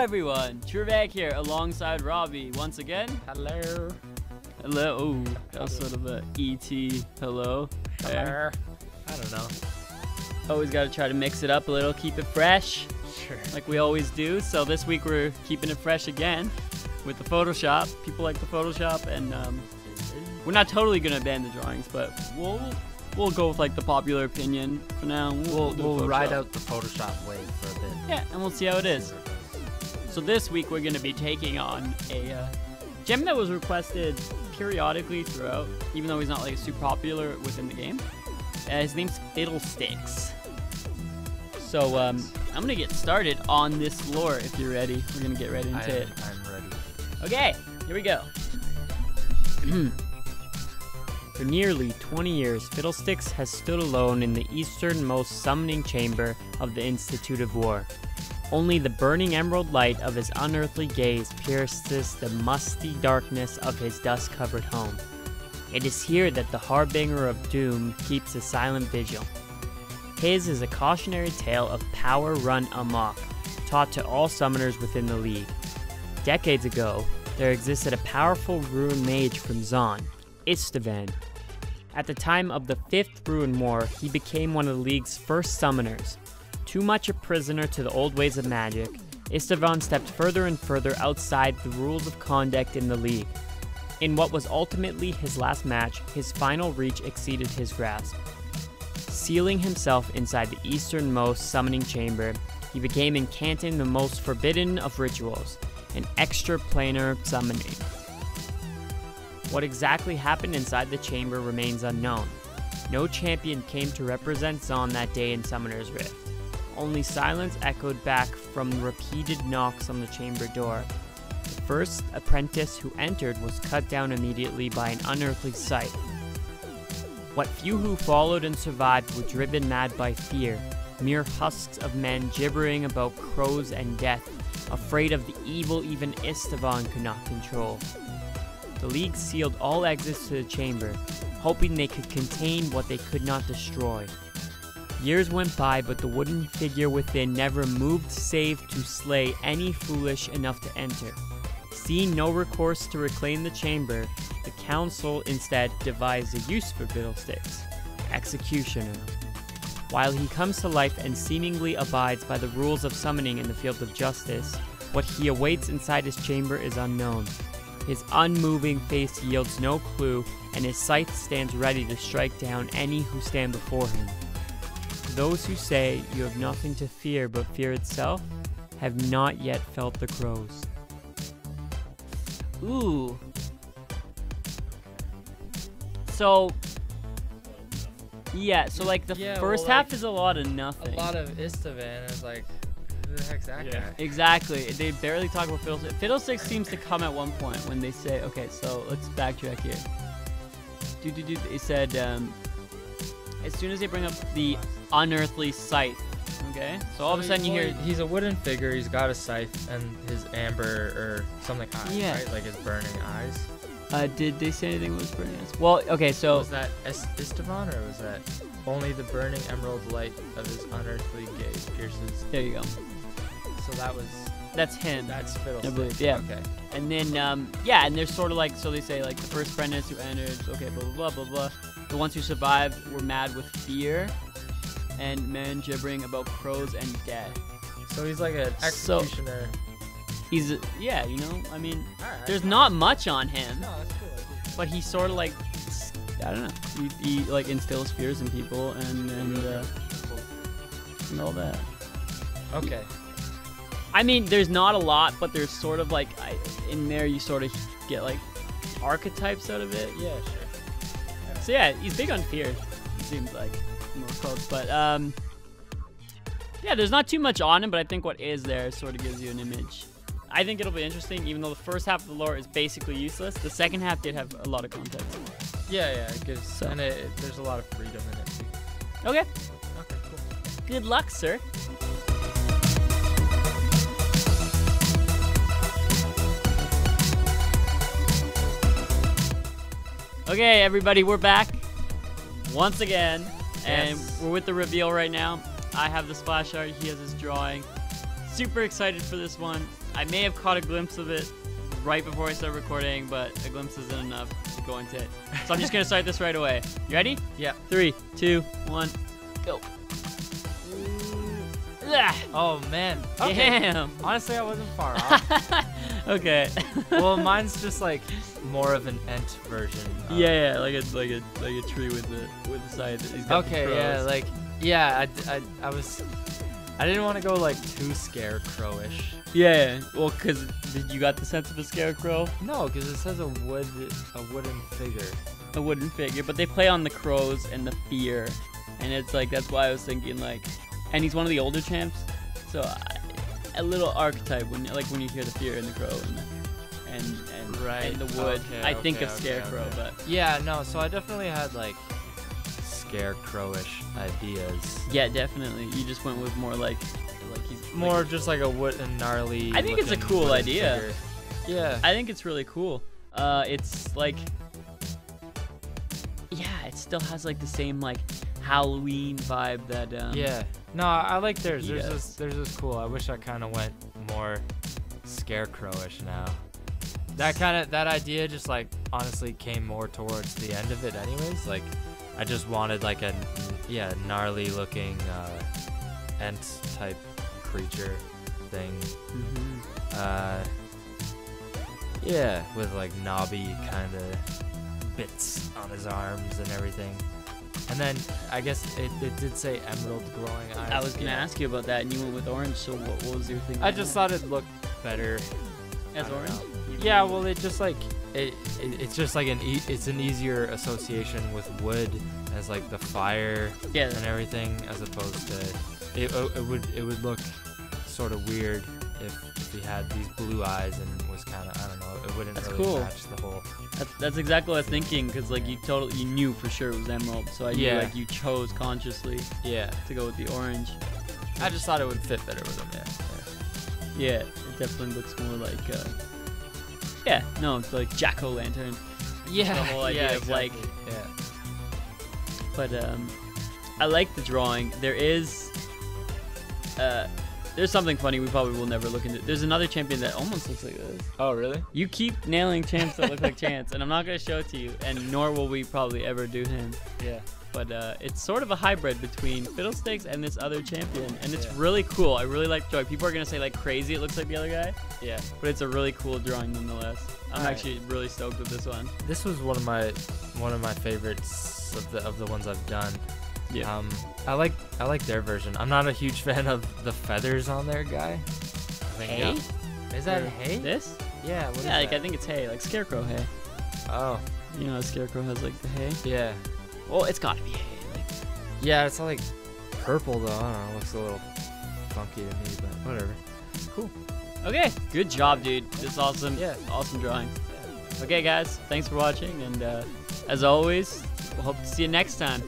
everyone, Travag here alongside Robbie once again. Hello. Hello. Oh, that was sort of a E.T. hello. Hello. I don't know. Always got to try to mix it up a little, keep it fresh. Sure. Like we always do. So this week we're keeping it fresh again with the Photoshop. People like the Photoshop, and we're not totally gonna ban the drawings, but we'll go with like the popular opinion for now. We'll ride out the Photoshop wave for a bit. Yeah, and we'll see how it is. So this week we're gonna be taking on a gem that was requested periodically throughout, even though he's not like super popular within the game. His name's Fiddlesticks. So I'm gonna get started on this lore if you're ready. We're gonna get right into it. I'm ready. Okay, here we go. For nearly 20 years, Fiddlesticks has stood alone in the easternmost summoning chamber of the Institute of War. Only the burning emerald light of his unearthly gaze pierces the musty darkness of his dust-covered home. It is here that the harbinger of doom keeps a silent vigil. His is a cautionary tale of power run amok, taught to all summoners within the League. Decades ago, there existed a powerful Ruin mage from Zon, Istvan. At the time of the 5th Ruin War, he became one of the League's first summoners. Too much a prisoner to the old ways of magic, Istvan stepped further and further outside the rules of conduct in the League. In what was ultimately his last match, his final reach exceeded his grasp. Sealing himself inside the easternmost summoning chamber, he became incanting the most forbidden of rituals, an extraplanar summoning. What exactly happened inside the chamber remains unknown. No champion came to represent Zon that day in Summoner's Rift. Only silence echoed back from repeated knocks on the chamber door. The first apprentice who entered was cut down immediately by an unearthly sight. What few who followed and survived were driven mad by fear, mere husks of men gibbering about crows and death, afraid of the evil even Istvan could not control. The League sealed all exits to the chamber, hoping they could contain what they could not destroy. Years went by, but the wooden figure within never moved save to slay any foolish enough to enter. Seeing no recourse to reclaim the chamber, the council instead devised a use for Fiddlesticks: Executioner. While he comes to life and seemingly abides by the rules of summoning in the field of justice, what he awaits inside his chamber is unknown. His unmoving face yields no clue, and his scythe stands ready to strike down any who stand before him. Those who say you have nothing to fear but fear itself have not yet felt the crows. Ooh. So, yeah, so like the first half is a lot of nothing. A lot of Istvan is like, who the heck's that guy? Exactly. They barely talk about Fiddlesticks. Fiddlesticks seems to come at one point when they say, okay, so let's backtrack here. They said, as soon as they bring up the unearthly scythe, okay? So all of a sudden you hear... He's a wooden figure, he's got a scythe, and his amber or something eyes, right? Like his burning eyes. Did they say anything was burning eyes? Well, okay, so... Was that Istvan, or was that only the burning emerald light of his unearthly gaze pierces? There you go. So that was... That's him. That's I Fiddlesticks. believe, yeah. Okay. And then, yeah, and they're sort of like, so they say, like, the first apprentice who entered, okay, blah, blah, blah, blah, blah. The ones who survived were mad with fear, and men gibbering about crows and death. So he's like an executioner. He's, yeah, you know, I mean, Alright. there's not much on him, No, that's cool. but he's sort of like, I don't know, he like instills fears in people and all that. Okay. I mean, there's not a lot, but there's sort of like, in there you sort of get like archetypes out of it. Yeah, sure. So yeah, he's big on fear, it seems like, more quotes, but yeah, there's not too much on him, but I think what is there sort of gives you an image. I think it'll be interesting, even though the first half of the lore is basically useless. The second half did have a lot of context. Yeah, it gives, So. and there's a lot of freedom in it too. Okay, Okay, cool. good luck, sir. Okay, everybody, we're back once again, and Yes. we're with the reveal right now. I have the splash art, he has his drawing. super excited for this one. I may have caught a glimpse of it right before I start recording, but a glimpse isn't enough to go into it. So I'm just gonna start this right away. You ready? Yeah. 3, 2, 1, go. Oh man. Okay. Damn. Honestly, I wasn't far off. Okay. Well, mine's just like more of an ent version. Yeah, like a tree with the side. He's got the Okay, yeah, crows. like I didn't want to go like too scarecrowish. Yeah. Well, cause you got the sense of a scarecrow, No, because it says a wooden figure. a wooden figure, but they play on the crows and the fear, and it's like that's why I was thinking like, and he's one of the older champs, so a little archetype when you hear the fear and the crow and Right. the wood. Okay, I think of okay, scarecrow, okay. but Yeah, no. So I definitely had like scarecrowish ideas. yeah, definitely. You just went with more like he's More like, just like a wooden gnarly. I think it's a looking cool wooden idea. figure. Yeah. I think it's really cool. It's like, yeah, it still has like the same like Halloween vibe that. Yeah. No, I like theirs. He Theirs is cool. I wish I kind of went more scarecrowish now. That idea just like honestly came more towards the end of it, anyways. Like, I just wanted like a gnarly looking ent type creature thing. Mhm. Yeah, with like knobby kind of bits on his arms and everything. And then I guess it did say emerald glowing eyes. I was gonna Yeah. ask you about that, and you went with orange. So what was your thing? I just thought it looked better as I don't orange. know. Yeah, well, it just like it's just like it's an easier association with wood as like the fire Yeah. and everything, as opposed to it would look sort of weird if he had these blue eyes and was kind of, I don't know, it wouldn't That's really cool. match the whole. That's exactly what I was thinking, because like you knew for sure it was emerald, so I knew Yeah. like you chose consciously Yeah, to go with the orange. I just thought it would fit better with him. Yeah. Yeah, it definitely looks more like yeah, no, it's like jack-o'-lantern. Yeah. The whole idea yeah, of, like- exactly. Yeah. But I like the drawing. There's something funny we probably will never look into. There's another champion that almost looks like this. Oh, really? You keep nailing champs that look like Chance, and I'm not gonna show it to you, and nor will we probably ever do him. Yeah. But it's sort of a hybrid between Fiddlesticks and this other champion, and it's Yeah. really cool. I really like the drawing. People are gonna say like crazy it looks like the other guy, Yeah. but it's a really cool drawing nonetheless. I'm Alright. actually really stoked with this one. This was one of my favorites of the ones I've done. Yeah. I like their version. I'm not a huge fan of the feathers on their guy. I think, Hay? Is that Or hay? This? Yeah. What is Yeah, like that? I think it's hay, like scarecrow hay. Oh. You know, a scarecrow has like the hay. Yeah. Well, it's gotta be hay. Like, Yeah, it's all like purple though. I don't know. It looks a little funky to me, but whatever. cool. Okay, good job, dude. This is awesome. Yeah. Awesome drawing. Okay, guys, thanks for watching, and as always, we'll hope to see you next time.